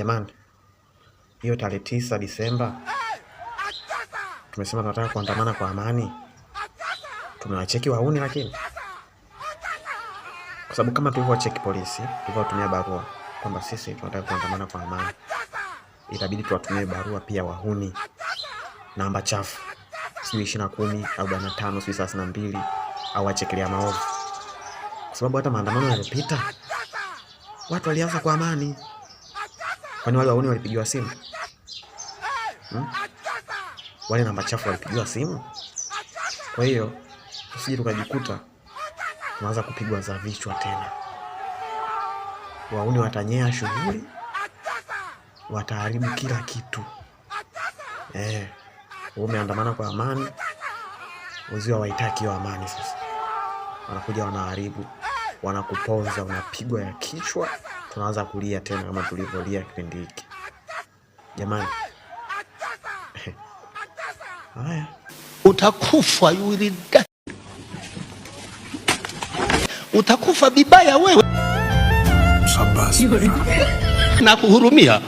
Jamani, hiyo tarehe 9 Disemba tumesema tunataka kuandamana kwa amani. Tumewacheki wahuni, lakini kwa sababu kama tulivyowacheki polisi, tulivyotumia barua kwamba sisi tunataka kuandamana kwa amani, itabidi tuwatumie barua pia wahuni namba chafu, sijui 2010 au 45 sijui 32 au wachekelea maovu, kwa sababu hata maandamano yaliyopita watu walianza kwa amani. Kwani wale wahuni walipigiwa simu? Wale namba chafu walipigiwa simu? Kwa hiyo tusije tukajikuta tunaanza kupigwa za vichwa tena. Wahuni watanyea shughuli, wataharibu kila kitu. Umeandamana kwa amani, wazio hawaitaki hiyo amani. Sasa wanakuja wanaharibu, wanakuponza, unapigwa ya kichwa, tunaanza kulia tena kama tulivyolia kipindi hiki. Jamani, haya, utakufa, you will die. Utakufa bibaya wewe. Na kuhurumia.